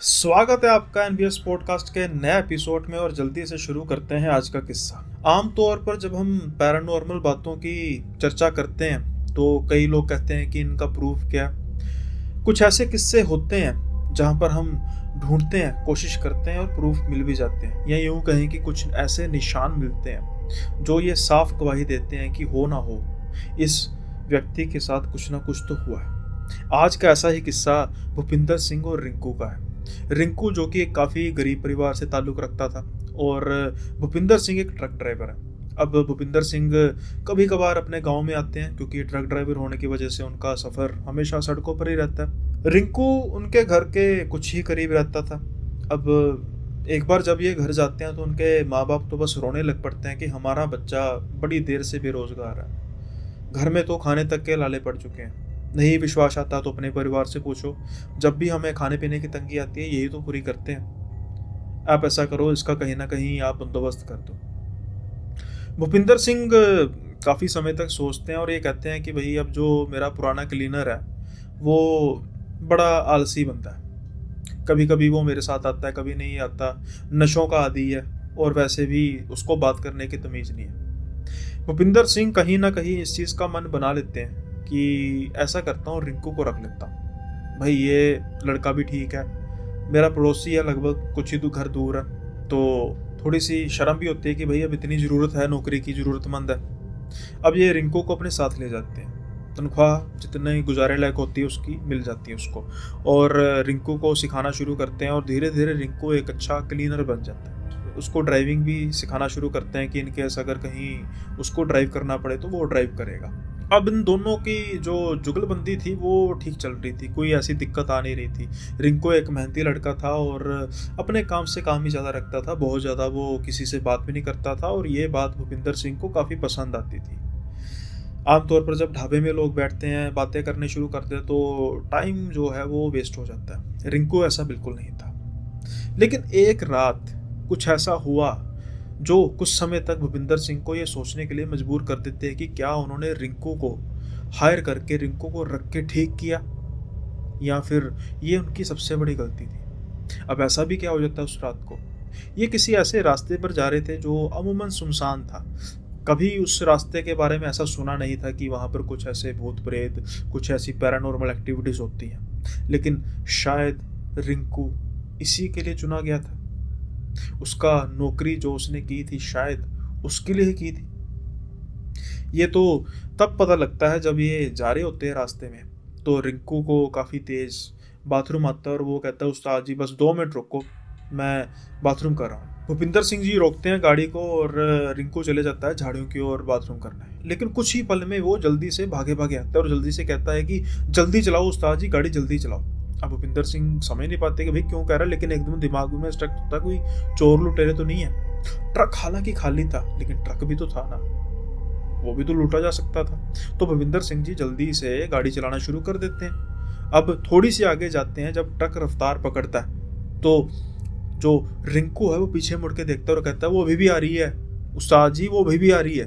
स्वागत है आपका एनबीएस पॉडकास्ट के नए एपिसोड में। और जल्दी से शुरू करते हैं आज का किस्सा। आमतौर पर जब हम पैरानॉर्मल बातों की चर्चा करते हैं तो कई लोग कहते हैं कि इनका प्रूफ क्या। कुछ ऐसे किस्से होते हैं जहां पर हम ढूंढते हैं, कोशिश करते हैं और प्रूफ मिल भी जाते हैं, या यूं कहें कि कुछ ऐसे निशान मिलते हैं जो ये साफ गवाही देते हैं कि हो ना हो इस व्यक्ति के साथ कुछ ना कुछ तो हुआ है। आज का ऐसा ही किस्सा भूपिंदर सिंह और रिंकू का है। रिंकू जो कि एक काफ़ी गरीब परिवार से ताल्लुक़ रखता था और भूपिंदर सिंह एक ट्रक ड्राइवर है। अब भूपिंदर सिंह कभी कभार अपने गांव में आते हैं क्योंकि ट्रक ड्राइवर होने की वजह से उनका सफ़र हमेशा सड़कों पर ही रहता है। रिंकू उनके घर के कुछ ही करीब रहता था। अब एक बार जब ये घर जाते हैं तो उनके माँ बाप तो बस रोने लग पड़ते हैं कि हमारा बच्चा बड़ी देर से बेरोज़गार है, घर में तो खाने तक के लाले पड़ चुके हैं। नहीं विश्वास आता तो अपने परिवार से पूछो, जब भी हमें खाने पीने की तंगी आती है यही तो पूरी करते हैं। आप ऐसा करो, इसका कहीं ना कहीं आप बंदोबस्त कर दो। भूपिंदर सिंह काफ़ी समय तक सोचते हैं और ये कहते हैं कि भाई अब जो मेरा पुराना क्लीनर है वो बड़ा आलसी बनता है। कभी कभी वो मेरे साथ आता है, कभी नहीं आता, नशों का आदी है और वैसे भी उसको बात करने की तमीज़ नहीं है। भूपिंदर सिंह कहीं ना कहीं इस चीज़ का मन बना लेते हैं कि ऐसा करता हूँ, रिंकू को रख लेता हूँ। भाई ये लड़का भी ठीक है, मेरा पड़ोसी है, लगभग कुछ ही घर दूर है, तो थोड़ी सी शर्म भी होती है कि भाई अब इतनी ज़रूरत है, नौकरी की ज़रूरतमंद है। अब ये रिंकू को अपने साथ ले जाते हैं, तनख्वाह जितने गुजारे लायक होती है उसकी मिल जाती है उसको, और रिंकू को सिखाना शुरू करते हैं और धीरे धीरे रिंकू एक अच्छा क्लीनर बन जाता है। उसको ड्राइविंग भी सिखाना शुरू करते हैं कि इन केस अगर कहीं उसको ड्राइव करना पड़े तो वो ड्राइव करेगा। अब इन दोनों की जो जुगलबंदी थी वो ठीक चल रही थी, कोई ऐसी दिक्कत आ नहीं रही थी। रिंकू एक मेहनती लड़का था और अपने काम से काम ही ज़्यादा रखता था, बहुत ज़्यादा वो किसी से बात भी नहीं करता था, और ये बात भूपिंदर सिंह को काफ़ी पसंद आती थी। आमतौर पर जब ढाबे में लोग बैठते हैं, बातें करने शुरू करते हैं तो टाइम जो है वो वेस्ट हो जाता है। रिंकू ऐसा बिल्कुल नहीं था। लेकिन एक रात कुछ ऐसा हुआ जो कुछ समय तक भूपिंदर सिंह को ये सोचने के लिए मजबूर कर देते हैं कि क्या उन्होंने रिंकू को हायर करके रिंकू को रख के ठीक किया, या फिर ये उनकी सबसे बड़ी गलती थी। अब ऐसा भी क्या हो जाता है उस रात को, ये किसी ऐसे रास्ते पर जा रहे थे जो अमूमन सुनसान था। कभी उस रास्ते के बारे में ऐसा सुना नहीं था कि वहाँ पर कुछ ऐसे भूत प्रेत, कुछ ऐसी पैरानॉर्मल एक्टिविटीज़ होती हैं, लेकिन शायद रिंकू इसी के लिए चुना गया था। उसका नौकरी जो उसने की थी शायद उसके लिए ही की थी। ये तो तब पता लगता है जब ये जा रहे होते हैं रास्ते में, तो रिंकू को काफ़ी तेज़ बाथरूम आता है और वो कहता है उस्ताद जी बस 2 मिनट रुको, मैं बाथरूम कर रहा हूँ। भूपिंदर सिंह जी रोकते हैं गाड़ी को और रिंकू चले जाता है झाड़ियों की ओर बाथरूम करना है। लेकिन कुछ ही पल में वो जल्दी से भागे भागे आता है और जल्दी से कहता है कि जल्दी चलाओ उस्ताद जी, गाड़ी जल्दी चलाओ। अब भूपिंदर सिंह समझ नहीं पाते कि भाई क्यों कह रहा है, लेकिन एकदम दिमाग में स्ट्रक होता कोई चोर लुटेरे तो नहीं है। ट्रक हालांकि खाली था लेकिन ट्रक भी तो था ना, वो भी तो लूटा जा सकता था। तो भूपिंदर सिंह जी जल्दी से गाड़ी चलाना शुरू कर देते हैं। अब थोड़ी सी आगे जाते हैं, जब ट्रक रफ्तार पकड़ता है तो जो रिंकू है वो पीछे मुड़ के देखता है और कहता है वो अभी भी आ रही है उस्ताद जी, वो अभी भी आ रही है।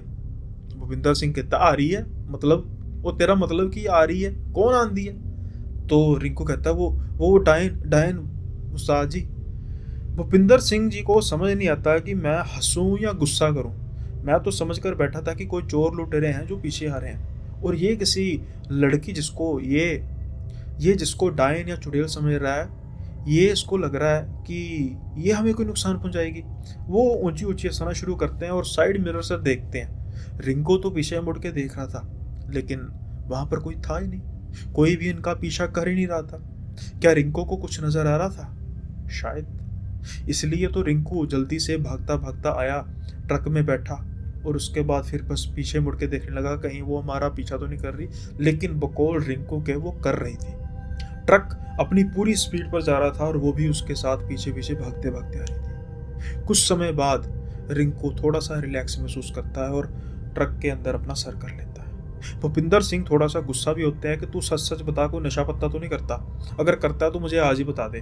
भूपिंदर सिंह कहता आ रही है मतलब, वो तेरा मतलब कि आ रही है, कौन आंधी है? तो रिंकू कहता है वो डायन डायन उस्ताद जी। भूपिंदर सिंह जी को समझ नहीं आता कि मैं हंसूं या गुस्सा करूं। मैं तो समझ कर बैठा था कि कोई चोर लुटेरे हैं जो पीछे आ रहे हैं, और ये किसी लड़की जिसको ये जिसको डायन या चुड़ैल समझ रहा है, ये इसको लग रहा है कि ये हमें कोई नुकसान पहुंचाएगी। वो ऊंची ऊंची हंसना शुरू करते हैं और साइड मिरर से देखते हैं। रिंकू तो पीछे मुड़ के देख रहा था लेकिन वहां पर कोई था ही नहीं, कोई भी इनका पीछा कर ही नहीं रहा था। क्या रिंकू को कुछ नजर आ रहा था? शायद इसलिए तो रिंकू जल्दी से भागता भागता आया, ट्रक में बैठा और उसके बाद फिर बस पीछे मुड़ के देखने लगा कहीं वो हमारा पीछा तो नहीं कर रही। लेकिन बकौल रिंकू के वो कर रही थी। ट्रक अपनी पूरी स्पीड पर जा रहा था और वो भी उसके साथ पीछे पीछे भागते भागते आ रही थी। कुछ समय बाद रिंकू थोड़ा सा रिलैक्स महसूस करता है और ट्रक के अंदर अपना सर कर लेता है। भूपिंदर सिंह थोड़ा सा गुस्सा भी होते हैं कि तू सच सच बता, कोई नशा पत्ता तो नहीं करता? अगर करता है तो मुझे आज ही बता दे।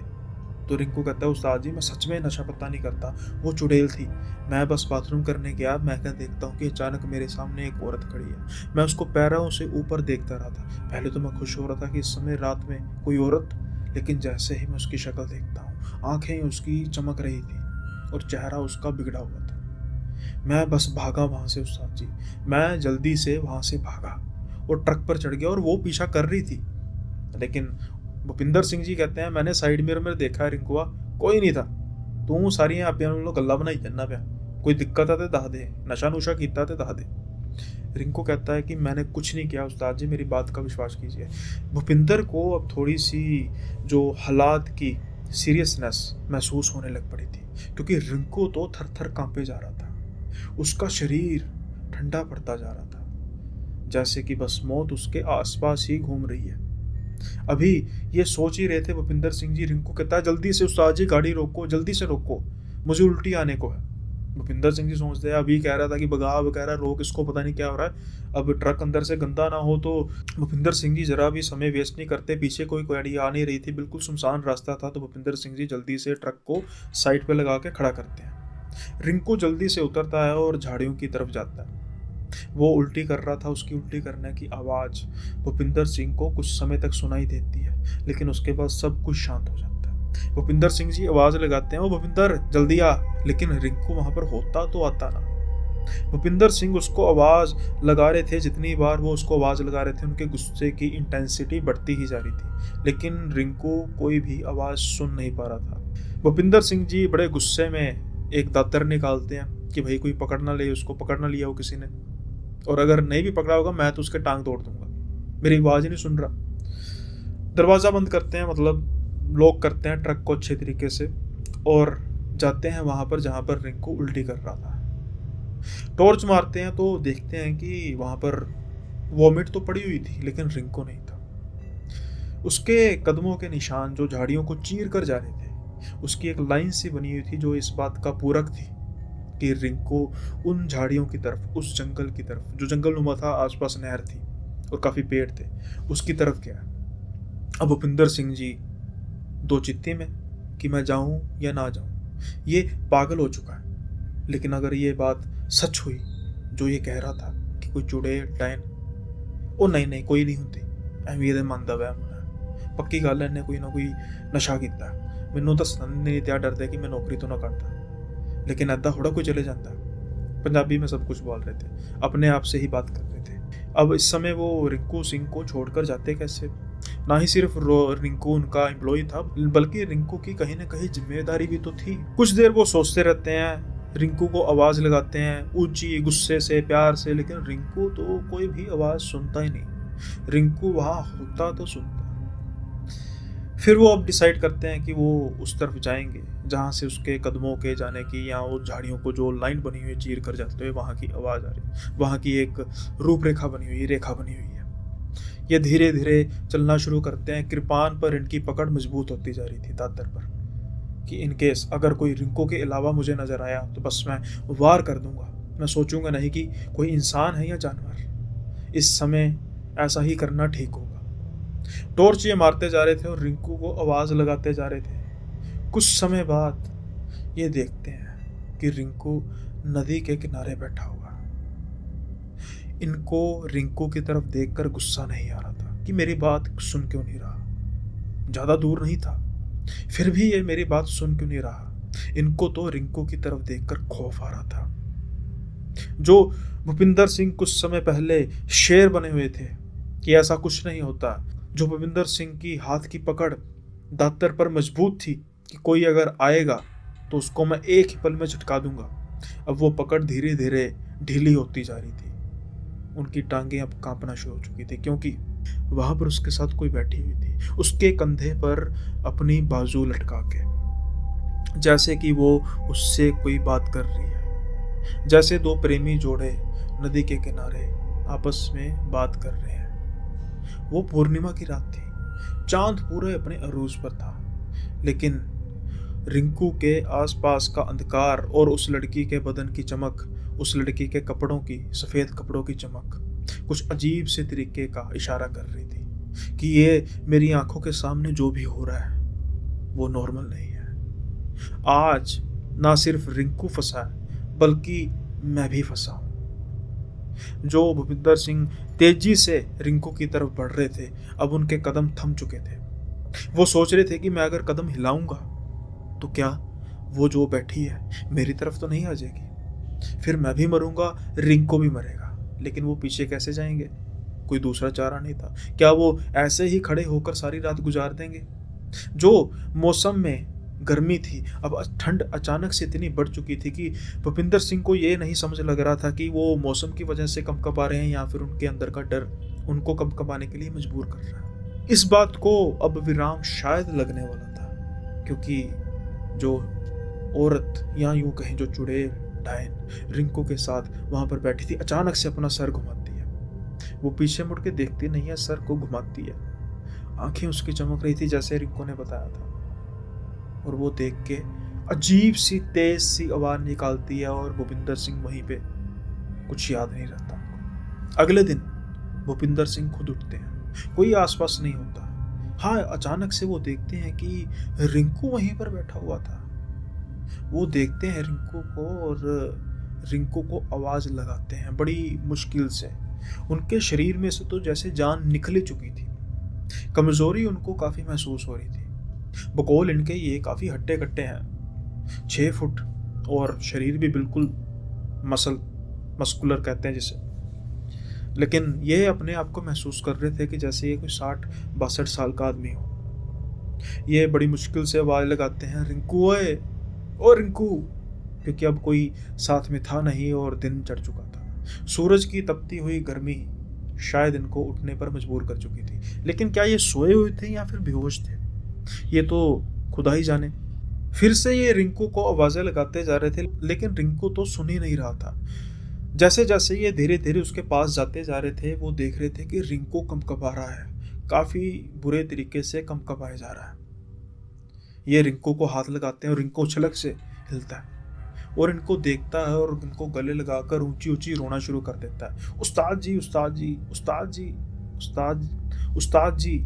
तो रिंकू कहता है उस्ताद जी मैं सच में नशा पत्ता नहीं करता, वो चुड़ैल थी, मैं बस बाथरूम करने गया, मैं क्या देखता हूँ कि अचानक मेरे सामने एक औरत खड़ी है। मैं उसको पैरों से ऊपर देखता रहा था। पहले तो मैं खुश हो रहा था कि इस समय रात में कोई औरत, लेकिन जैसे ही मैं उसकी शक्ल देखता हूँ आंखें उसकी चमक रही थी और चेहरा उसका बिगड़ा हुआ था। मैं बस भागा वहां से उस्ताद जी, मैं जल्दी से वहां से भागा और ट्रक पर चढ़ गया और वो पीछा कर रही थी। लेकिन भूपिंदर सिंह जी कहते हैं, मैंने साइड मिरर में देखा रिंकुआ, कोई नहीं था। तू सारियां आप गल्ला बनाई जाना पिया, कोई दिक्कत है तो दस दे, नशा नुशा किया तो दस दे। रिंकू कहता है कि मैंने कुछ नहीं किया उस्ताद जी, मेरी बात का विश्वास कीजिए। भूपिंदर को अब थोड़ी सी जो हालात की सीरियसनेस महसूस होने लग पड़ी थी, क्योंकि रिंकू तो थर थर कांपे जा रहा था, उसका शरीर ठंडा पड़ता जा रहा था, जैसे कि बस मौत उसके आसपास ही घूम रही है। अभी ये सोच ही रहे थे भूपिंदर सिंह जी, रिंकू कहता है जल्दी से उस्ताद जी गाड़ी रोको, जल्दी से रोको, मुझे उल्टी आने को है। भूपिंदर सिंह जी सोचते हैं, अभी कह रहा था कि भगा, अब कह रहा है रोक इसको, पता नहीं क्या हो रहा है, अब ट्रक अंदर से गंदा ना हो। तो भूपिंदर सिंह जी जरा भी समय वेस्ट नहीं करते, पीछे कोई गाड़ी आ नहीं रही थी, बिल्कुल सुनसान रास्ता था। तो भूपिंदर सिंह जी जल्दी से ट्रक को साइड पे लगा के खड़ा करते हैं। रिंकू जल्दी से उतरता है और झाड़ियों की तरफ जाता है। वो उल्टी कर रहा था, उसकी उल्टी करने की आवाज भूपिंदर सिंह को कुछ समय तक सुनाई देती है, लेकिन उसके बाद सब कुछ शांत हो जाता है। भूपिंदर सिंह जी आवाज लगाते हैं, ओ भूपिंदर जल्दी आ, लेकिन रिंकू वहां पर होता तो आता ना। भूपिंदर सिंह उसको आवाज लगा रहे थे, जितनी बार वो उसको आवाज लगा रहे थे उनके गुस्से की इंटेंसिटी बढ़ती ही जा रही थी, लेकिन रिंकू कोई भी आवाज सुन नहीं पा रहा था। भूपिंदर सिंह जी बड़े गुस्से में एक दातर निकालते हैं कि भाई कोई पकड़ ना ले, उसको पकड़ ना लिया हो किसी ने, और अगर नहीं भी पकड़ा होगा मैं तो उसके टांग तोड़ दूंगा, मेरी आवाज ही नहीं सुन रहा। दरवाजा बंद करते हैं, मतलब लॉक करते हैं ट्रक को अच्छे तरीके से, और जाते हैं वहां पर जहां पर रिंकू उल्टी कर रहा था। टॉर्च मारते हैं तो देखते हैं कि वहां पर वॉमिट तो पड़ी हुई थी, लेकिन रिंकू नहीं था। उसके कदमों के निशान जो झाड़ियों को चीर कर जा रहे थे, उसकी एक लाइन सी बनी हुई थी जो इस बात का पूरक थी कि रिंकू उन झाड़ियों की तरफ, उस जंगल की तरफ, जो जंगल नुमा था, आसपास नहर थी और काफी पेड़ थे, उसकी तरफ गया। अब भूपिंदर सिंह जी दो चित्ते में कि मैं जाऊं या ना जाऊं। ये पागल हो चुका है, लेकिन अगर ये बात सच हुई जो ये कह रहा था कि कोई चुड़ैल डायन, ओ नहीं कोई नहीं होती, ਐਵੇਂ ਇਹਦੇ ਮਨ ਦਾ ਵਹਿਮ ਹੋਣਾ, ਪੱਕੀ ਗੱਲ ਹੈ, ਇਹਨੇ ਕੋਈ ਨਾ ਕੋਈ ਨਸ਼ਾ ਕੀਤਾ। ਮੈਨੂੰ ਦੱਸਣ ਨਹੀਂ ਦਿਆ, डरते कि मैं नौकरी तो ना करता, लेकिन ऐदा थोड़ा कोई चले जाता। पंजाबी में सब कुछ बोल रहे थे, अपने आप से ही बात कर रहे थे। अब इस समय वो रिंकू सिंह को छोड़कर जाते कैसे? ना ही सिर्फ रिंकू उनका एम्प्लॉय था, बल्कि रिंकू की कहीं ना कहीं जिम्मेदारी भी तो थी। कुछ देर वो सोचते रहते हैं, रिंकू को आवाज लगाते हैं ऊंची, गुस्से से, प्यार से, लेकिन रिंकू तो कोई भी आवाज सुनता ही नहीं। रिंकू वहां होता तो सुनता। फिर वो अब डिसाइड करते हैं कि वो उस तरफ जाएंगे जहां से उसके कदमों के जाने की, या वो झाड़ियों को जो लाइन बनी हुई है चीर कर जाते हुए वहां की आवाज आ रही, वहां की एक रूपरेखा बनी हुई, रेखा बनी हुई है। ये धीरे धीरे चलना शुरू करते हैं। कृपान पर इनकी पकड़ मजबूत होती जा रही थी, दातर पर, कि इनकेस अगर कोई रिंकू के अलावा मुझे नजर आया तो बस मैं वार कर दूंगा। मैं सोचूंगा नहीं कि कोई इंसान है या जानवर, इस समय ऐसा ही करना ठीक होगा। टॉर्च ये मारते जा रहे थे और रिंकू को आवाज लगाते जा रहे थे। कुछ समय बाद ये देखते हैं कि रिंकू नदी के किनारे बैठा हुआ। इनको रिंकू की तरफ देखकर गुस्सा नहीं आ रहा था कि मेरी बात सुन क्यों नहीं रहा, ज्यादा दूर नहीं था, फिर भी ये मेरी बात सुन क्यों नहीं रहा। इनको तो रिंकू की तरफ देखकर खौफ आ रहा था। जो भूपिंदर सिंह कुछ समय पहले शेर बने हुए थे कि ऐसा कुछ नहीं होता, जो भूपिंदर सिंह की हाथ की पकड़ दातर पर मजबूत थी कि कोई अगर आएगा तो उसको मैं एक ही पल में झटका दूंगा, अब वो पकड़ धीरे धीरे ढीली होती जा रही थी। उनकी टांगें अब कांपना शुरू हो चुकी थी, क्योंकि वहां पर उसके साथ कोई बैठी हुई थी, उसके कंधे पर अपनी बाजू लटका के, जैसे कि वो उससे कोई बात कर रही है, जैसे दो प्रेमी जोड़े नदी के किनारे आपस में बात कर रहे हैं। वो पूर्णिमा की रात थी, चांद पूरे अपने अरूज पर था, लेकिन रिंकू के आसपास का अंधकार और उस लड़की के बदन की चमक, उस लड़की के कपड़ों की, सफेद कपड़ों की चमक कुछ अजीब से तरीके का इशारा कर रही थी कि ये मेरी आंखों के सामने जो भी हो रहा है वो नॉर्मल नहीं है। आज ना सिर्फ रिंकू फंसा है, बल्कि मैं भी फंसा हूं। जो भूपिंदर सिंह तेजी से रिंकू की तरफ बढ़ रहे थे, अब उनके कदम थम चुके थे। वो सोच रहे थे कि मैं अगर कदम हिलाऊंगा तो क्या वो जो बैठी है मेरी तरफ तो नहीं आ जाएगी? फिर मैं भी मरूंगा, रिंकू भी मरेगा, लेकिन वो पीछे कैसे जाएंगे? कोई दूसरा चारा नहीं था। क्या वो ऐसे ही खड़े होकर सारी रात गुजार देंगे? जो मौसम में गर्मी थी, अब ठंड अचानक से इतनी बढ़ चुकी थी कि भूपिंदर सिंह को ये नहीं समझ लग रहा था कि वो मौसम की वजह से कंपकपा रहे हैं या फिर उनके अंदर का डर उनको कंपकपाने के लिए मजबूर कर रहा है। इस बात को अब विराम शायद लगने वाला था, क्योंकि जो औरत या यूं कहें जो चुड़ैल डायन रिंकू के साथ वहां पर बैठी थी, अचानक से अपना सर घुमाती है। वो पीछे मुड़ के देखती नहीं है, सर को घुमाती है। आंखें उसकी चमक रही थी जैसे रिंकू ने बताया था, और वो देख के अजीब सी तेज सी आवाज निकालती है और भूपिंदर सिंह वहीं पे, कुछ याद नहीं रहता उनको। अगले दिन भूपिंदर सिंह खुद उठते हैं, कोई आसपास नहीं होता। हाँ, अचानक से वो देखते हैं कि रिंकू वहीं पर बैठा हुआ था। वो देखते हैं रिंकू को और रिंकू को आवाज लगाते हैं बड़ी मुश्किल से। उनके शरीर में से तो जैसे जान निकल चुकी थी, कमजोरी उनको काफी महसूस हो रही थी। बकौल इनके ये काफी हट्टे कट्टे हैं, 6 फुट, और शरीर भी बिल्कुल मस्कुलर कहते हैं जिसे। लेकिन ये अपने आप को महसूस कर रहे थे कि जैसे ये कोई 60-62 साल का आदमी हो। ये बड़ी मुश्किल से आवाज लगाते हैं, रिंकू ओए, ओ रिंकू, क्योंकि अब कोई साथ में था नहीं और दिन चढ़ चुका था। सूरज की तपती हुई गर्मी शायद इनको उठने पर मजबूर कर चुकी थी। लेकिन क्या ये सोए हुए थे या फिर बेहोश थे, ये तो खुदा ही जाने। फिर से ये रिंकू को आवाजें लगाते जा रहे थे, लेकिन रिंकू तो सुन ही नहीं रहा था। जैसे जैसे ये धीरे धीरे उसके पास जाते जा रहे थे, वो देख रहे थे कि रिंकू कंपकपा रहा है, काफी बुरे तरीके से कंपकपाया जा रहा है। ये रिंकू को हाथ लगाते हैं और रिंकू उछलक से हिलता है और इनको देखता है और इनको गले लगाकर ऊंची ऊंची रोना शुरू कर देता है। उस्ताद जी, उस्ताद जी, उस्ताद जी, उस्ताद जी,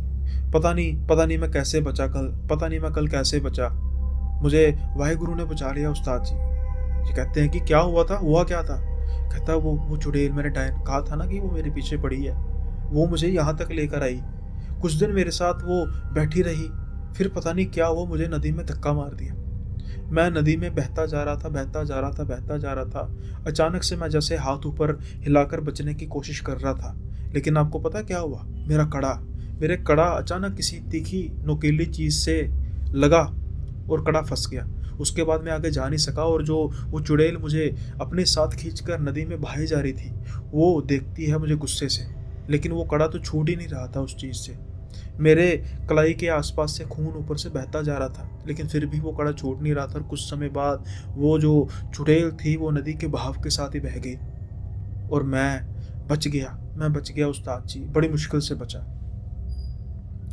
पता नहीं मैं कैसे बचा कल, पता नहीं मैं कल कैसे बचा, मुझे वाहिगुरु ने बचा लिया उस्ताद जी। ये कहते हैं कि क्या हुआ था, हुआ क्या था? कहता है वो चुड़ैल, मैंने डायन कहा था ना कि वो मेरे पीछे पड़ी है, वो मुझे यहाँ तक लेकर आई, कुछ दिन मेरे साथ वो बैठी रही, फिर पता नहीं क्या हुआ, मुझे नदी में धक्का मार दिया। मैं नदी में बहता जा रहा था। अचानक से मैं जैसे हाथ ऊपर हिलाकर बचने की कोशिश कर रहा था, लेकिन आपको पता क्या हुआ? मेरे कड़ा अचानक किसी तीखी नुकीली चीज से लगा और कड़ा फंस गया। उसके बाद मैं आगे जा नहीं सका, और जो वो चुड़ैल मुझे अपने साथ खींचकर नदी में बहाई जा रही थी, वो देखती है मुझे गुस्से से, लेकिन वो कड़ा तो छूट ही नहीं रहा था उस चीज से। मेरे कलाई के आसपास से खून ऊपर से बहता जा रहा था, लेकिन फिर भी वो कड़ा छूट नहीं रहा था। और कुछ समय बाद वो जो चुड़ैल थी वो नदी के बहाव के साथ ही बह गई और मैं बच गया उस्ताद जी, बड़ी मुश्किल से बचा।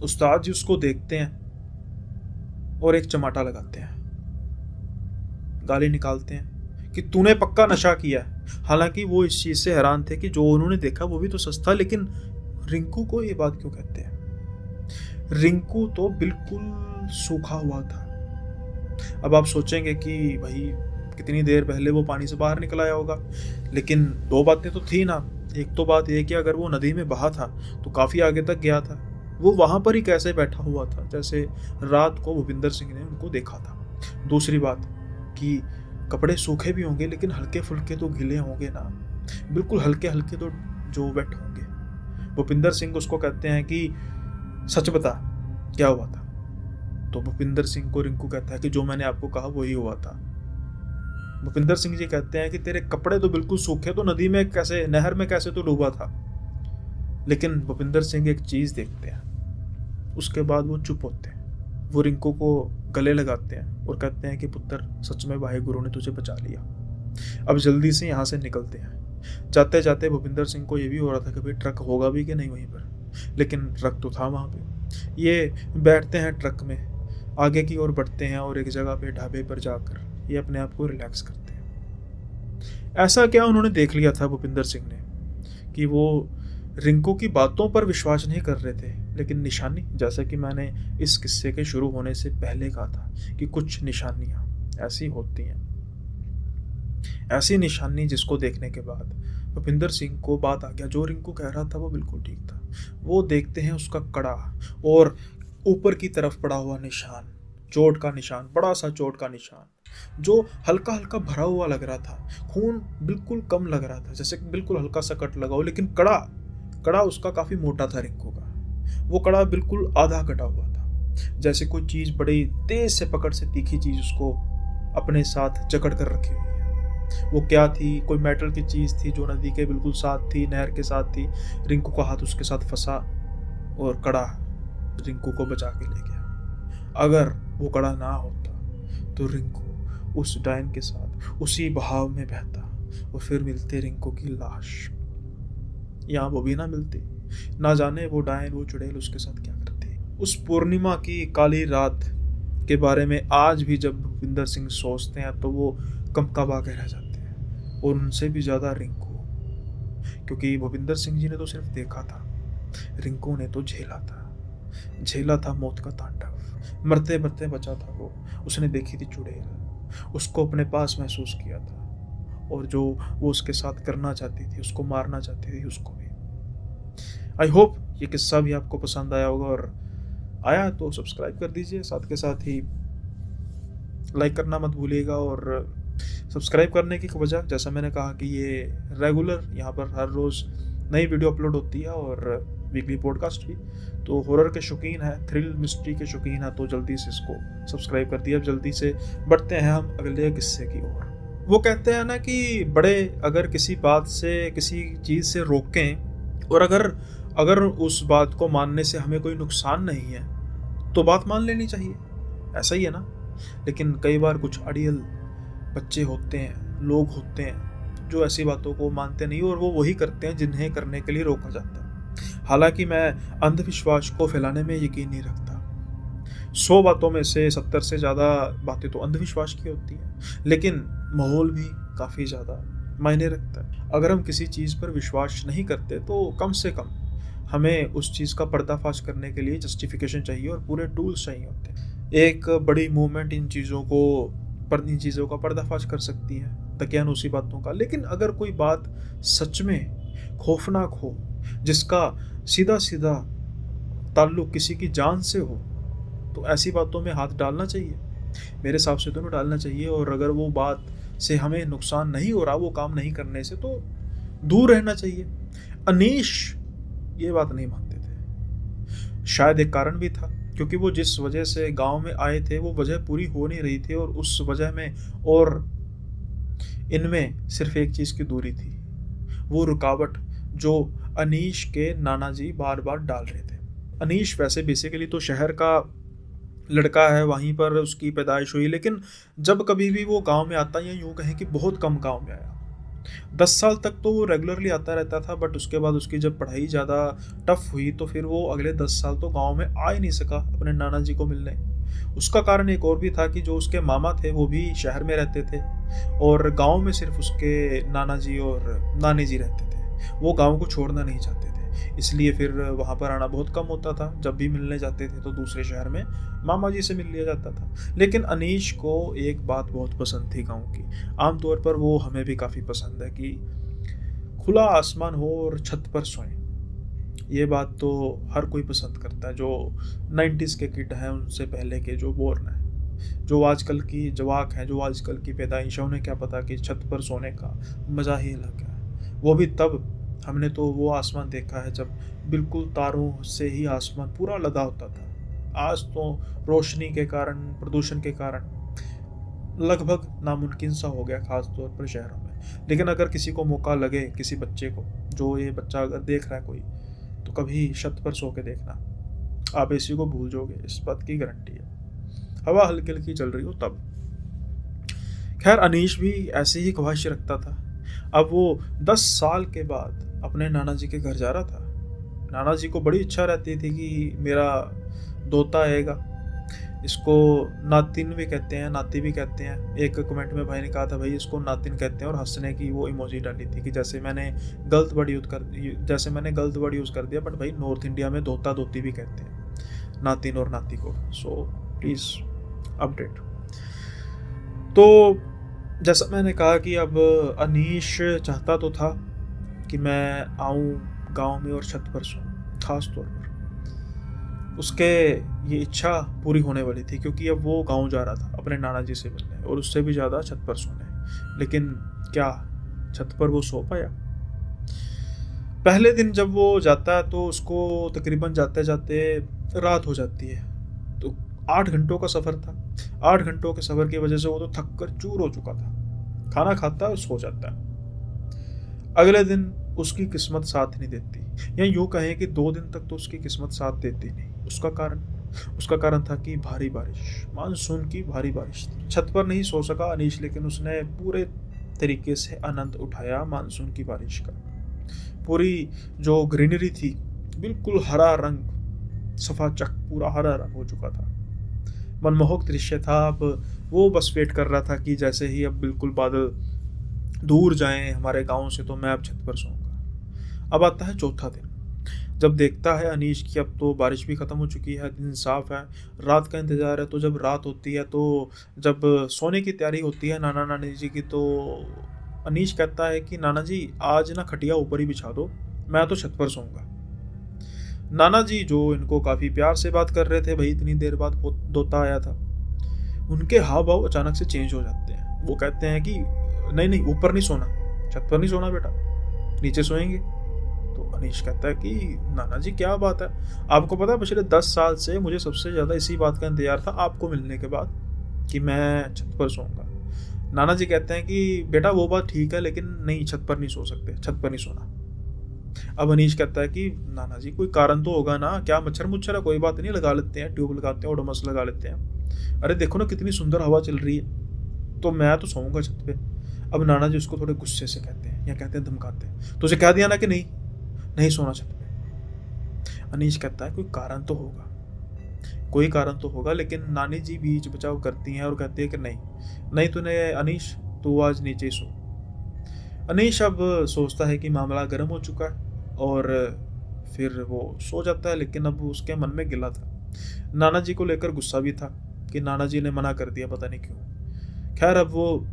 उस्ताद जी उसको देखते हैं और एक चमाटा लगाते हैं, गाली निकालते हैं कि तूने पक्का नशा किया है। हालांकि वो इस चीज से हैरान थे कि जो उन्होंने देखा वो भी तो सच था, लेकिन रिंकू को ये बात क्यों कहते हैं? रिंकू तो बिल्कुल सूखा हुआ था। अब आप सोचेंगे कि भाई कितनी देर पहले वो पानी से बाहर निकल आया होगा, लेकिन 2 बातें तो थी ना। एक तो बात ये कि अगर वो नदी में बहा था तो काफी आगे तक गया था, वो वहां पर ही कैसे बैठा हुआ था जैसे रात को भूपिंदर सिंह ने उनको देखा था। दूसरी बात कि कपड़े सूखे भी होंगे, लेकिन हल्के फुल्के तो गीले होंगे ना, बिल्कुल हल्के हल्के तो जो वेट होंगे। भूपिंदर सिंह उसको कहते हैं कि सच बता क्या हुआ था? तो भूपिंदर सिंह को रिंकू कहता है कि जो मैंने आपको कहा वही हुआ था। भूपिंदर सिंह जी कहते हैं कि तेरे कपड़े तो बिल्कुल सूखे, तो नदी में कैसे, नहर में कैसे तो डूबा था? लेकिन भूपिंदर सिंह एक चीज देखते हैं, उसके बाद वो चुप होते हैं। वो रिंकू को गले लगाते हैं और कहते हैं कि पुत्र, सच में वाहिगुरु ने तुझे बचा लिया, अब जल्दी से यहाँ से निकलते हैं। जाते जाते भूपिंदर सिंह को ये भी हो रहा था कि भाई ट्रक होगा भी कि नहीं वहीं पर, लेकिन ट्रक तो था वहाँ पे। ये बैठते हैं ट्रक में, आगे की ओर बढ़ते हैं और एक जगह पे ढाबे पर जाकर ये अपने आप को रिलैक्स करते हैं। ऐसा क्या उन्होंने देख लिया था भूपिंदर सिंह ने कि वो रिंकू की बातों पर विश्वास नहीं कर रहे थे, लेकिन निशानी, जैसा कि मैंने इस किस्से के शुरू होने से पहले कहा था कि कुछ निशानियां ऐसी होती हैं, ऐसी निशानी जिसको देखने के बाद भूपिंदर सिंह को बात आ गया, जो रिंकू कह रहा था वो बिल्कुल ठीक था। वो देखते हैं उसका कड़ा और ऊपर की तरफ पड़ा हुआ निशान, चोट का निशान, बड़ा सा चोट का निशान, जो हल्का हल्का भरा हुआ लग रहा था, खून बिल्कुल कम लग रहा था, जैसे बिल्कुल हल्का सा कट लगा हो, लेकिन कड़ा कड़ा उसका काफी मोटा था रिंकू का। वो कड़ा बिल्कुल आधा कटा हुआ था, जैसे कोई चीज बड़ी तेज से पकड़ से तीखी चीज उसको अपने साथ जकड़ कर रखी हुई है। वो क्या थी? कोई मेटल की चीज थी जो नदी के बिल्कुल साथ थी, नहर के साथ थी। रिंकू का हाथ उसके साथ फंसा और कड़ा रिंकू को बचा के ले गया। अगर वो कड़ा ना होता तो रिंकू उस डायन के साथ उसी बहाव में बहता और फिर मिलते रिंकू की लाश। यहाँ वो भी ना मिलती, ना जाने वो डायन, वो चुड़ैल उसके साथ क्या करती। उस पूर्णिमा की काली रात के बारे में आज भी जब भूपिंदर सिंह सोचते हैं तो वो कंपकपा के रह जाते हैं, और उनसे भी ज्यादा रिंकू, क्योंकि भूपिंदर सिंह जी ने तो सिर्फ देखा था, रिंकू ने तो झेला था मौत का तांडव। मरते मरते बचा था वो। उसने देखी थी चुड़ैल, उसको अपने पास महसूस किया था, और जो वो उसके साथ करना चाहती थी, उसको मारना चाहती थी, उसको भी। आई होप ये किस्सा भी आपको पसंद आया होगा, और आया तो सब्सक्राइब कर दीजिए, साथ के साथ ही लाइक करना मत भूलिएगा। और सब्सक्राइब करने की वजह, जैसा मैंने कहा कि ये रेगुलर यहाँ पर हर रोज़ नई वीडियो अपलोड होती है, और वीकली पॉडकास्ट भी। तो हॉरर के शौकीन है, थ्रिल मिस्ट्री के शौकीन है, तो जल्दी से इसको सब्सक्राइब कर दिया। अब जल्दी से बढ़ते हैं हम अगले किस्से की ओर। वो कहते हैं ना कि बड़े अगर किसी बात से, किसी चीज़ से रोकें, और अगर उस बात को मानने से हमें कोई नुकसान नहीं है तो बात मान लेनी चाहिए, ऐसा ही है ना। लेकिन कई बार कुछ अड़ियल बच्चे होते हैं, लोग होते हैं जो ऐसी बातों को मानते नहीं, और वो वही करते हैं जिन्हें करने के लिए रोका जाता है। हालांकि मैं अंधविश्वास को फैलाने में यकीन नहीं रखता। 100 बातों में से 70 से ज़्यादा बातें तो अंधविश्वास की होती हैं, लेकिन माहौल भी काफ़ी ज़्यादा मायने रखता है। अगर हम किसी चीज़ पर विश्वास नहीं करते तो कम से कम हमें उस चीज़ का पर्दाफाश करने के लिए जस्टिफिकेशन चाहिए और पूरे टूल्स चाहिए होते हैं। एक बड़ी मूवमेंट इन चीज़ों का पर्दाफाश कर सकती है, दकियानूसी बातों का। लेकिन अगर कोई बात सच में खौफनाक हो, जिसका सीधा सीधा ताल्लुक किसी की जान से हो, तो ऐसी बातों में हाथ डालना चाहिए। मेरे हिसाब से तो नहीं डालना चाहिए। और अगर वो बात से हमें नुकसान नहीं हो रहा, वो काम नहीं करने से, तो दूर रहना चाहिए। अनीश ये बात नहीं मानते थे। शायद एक कारण भी था, क्योंकि वो जिस वजह से गांव में आए थे वो वजह पूरी हो नहीं रही थी, और उस वजह में और इनमें सिर्फ एक चीज़ की दूरी थी, वो रुकावट जो अनीश के नाना जी बार बार डाल रहे थे। अनीश वैसे बेसिकली तो शहर का लड़का है, वहीं पर उसकी पैदाइश हुई, लेकिन जब कभी भी वो गांव में आता, या यूं कहें कि बहुत कम गांव में आया। 10 साल तक तो वो रेगुलरली आता रहता था, बट उसके बाद उसकी जब पढ़ाई ज़्यादा टफ हुई तो फिर वो अगले 10 साल तो गांव में आ ही नहीं सका अपने नाना जी को मिलने। उसका कारण एक और भी था कि जो उसके मामा थे वो भी शहर में रहते थे, और गांव में सिर्फ उसके नाना जी और नानी जी रहते थे। वो गांव को छोड़ना नहीं चाहते थे, इसलिए फिर वहाँ पर आना बहुत कम होता था। जब भी मिलने जाते थे तो दूसरे शहर में मामा जी से मिल लिया जाता था। लेकिन अनीश को एक बात बहुत पसंद थी गांव की। आमतौर पर वो हमें भी काफ़ी पसंद है कि खुला आसमान हो और छत पर सोएं। ये बात तो हर कोई पसंद करता है, जो 90s के किड हैं, उनसे पहले के जो बोर्न हैं, जो आजकल की जवाक हैं, जो आजकल की पैदाइश है, उन्हें क्या पता कि छत पर सोने का मज़ा ही अलग है। वो भी तब हमने तो वो आसमान देखा है जब बिल्कुल तारों से ही आसमान पूरा लदा होता था। आज तो रोशनी के कारण, प्रदूषण के कारण लगभग नामुमकिन सा हो गया, खास तौर पर शहरों में। लेकिन अगर किसी को मौका लगे, किसी बच्चे को, जो ये बच्चा अगर देख रहा है कोई, तो कभी छत पर सो के देखना, आप एसी को भूल जाओगे, इस बात की गारंटी है। हवा हल्की हल्की चल रही हो तब। खैर, अनीश भी ऐसी ही ख्वाहिश रखता था। अब वो 10 साल के बाद अपने नाना जी के घर जा रहा था। नाना जी को बड़ी इच्छा रहती थी कि मेरा दोता आएगा। इसको नातिन भी कहते हैं, नाती भी कहते हैं। एक कमेंट में भाई ने कहा था, भाई इसको नातिन कहते हैं, और हंसने की वो इमोजी डाली थी कि जैसे मैंने गलत वर्ड यूज़ कर दिया। बट भाई नॉर्थ इंडिया में दोता दोती भी कहते हैं नातिन और नाती को। So please update. तो जैसा मैंने कहा कि अब अनीश चाहता तो था कि मैं आऊँ गांव में और छत पर सोऊं, खास तौर पर। उसके ये इच्छा पूरी होने वाली थी, क्योंकि अब वो गांव जा रहा था अपने नाना जी से मिलने, और उससे भी ज़्यादा छत पर सोने। लेकिन क्या छत पर वो सो पाया? पहले दिन जब वो जाता है तो उसको तकरीबन जाते जाते रात हो जाती है। तो 8 घंटों का सफ़र था। 8 घंटों के सफ़र की वजह से वो तो थक कर चूर हो चुका था। खाना खाता है और सो जाता है। अगले दिन उसकी किस्मत साथ नहीं देती, या यूं कहें कि 2 दिन तक तो उसकी किस्मत साथ देती नहीं। उसका कारण था कि भारी बारिश, मानसून की भारी बारिश थी। छत पर नहीं सो सका अनीश, लेकिन उसने पूरे तरीके से आनंद उठाया मानसून की बारिश का। पूरी जो ग्रीनरी थी, बिल्कुल हरा रंग, सफाचक पूरा हरा रंग हो चुका था। मनमोहक दृश्य था। अब वो बस वेट कर रहा था कि जैसे ही अब बिल्कुल बादल दूर जाएं हमारे गांव से, तो मैं अब छत पर सोऊंगा। अब आता है चौथा दिन। जब देखता है अनीश की अब तो बारिश भी खत्म हो चुकी है, दिन साफ है, रात का इंतजार है। तो जब रात होती है, तो जब सोने की तैयारी होती है नाना नानी जी की, तो अनीश कहता है कि नाना जी आज ना खटिया ऊपर ही बिछा दो, मैं तो छत पर सोऊंगा। नाना जी जो इनको काफी प्यार से बात कर रहे थे, भाई इतनी देर बाद दोता आया था, उनके हाव भाव अचानक से चेंज हो जाते हैं। वो कहते हैं कि नहीं नहीं, ऊपर नहीं सोना, छत पर नहीं सोना बेटा, नीचे सोएंगे। तो अनीश कहता है कि नाना जी क्या बात है, आपको पता है पिछले 10 साल से मुझे सबसे ज्यादा इसी बात का इंतजार था आपको मिलने के बाद, कि मैं छत पर सोऊंगा। नाना जी कहते हैं कि बेटा वो बात ठीक है, लेकिन नहीं, छत पर नहीं सो सकते, छत पर नहीं सोना। अब अनीश कहता है कि नाना जी कोई कारण तो होगा ना, क्या मच्छर मुच्छर है, कोई बात नहीं, लगा लेते हैं, ट्यूब लगाते हैं, ओडोमस लगा लेते हैं। अरे देखो ना कितनी सुंदर हवा चल रही है, तो मैं तो सोऊंगा छत पे। अब नाना जी उसको थोड़े गुस्से से कहते हैं, या कहते हैं धमकाते हैं, तुझे कह दिया ना कि नहीं नहीं सोना छत पे। अनीश कहता है कोई कारण तो होगा, कोई कारण तो होगा, लेकिन नानी जी बीच बचाव करती हैं और कहती है कि नहीं नहीं, तूने अनीश तू आज नीचे ही सो। अनीश अब सोचता है कि मामला गर्म हो चुका है, और फिर वो सो जाता है। लेकिन अब उसके मन में गिला था, नाना जी को लेकर गुस्सा भी था कि नाना जी ने मना कर दिया, पता नहीं क्यों। खैर अब वो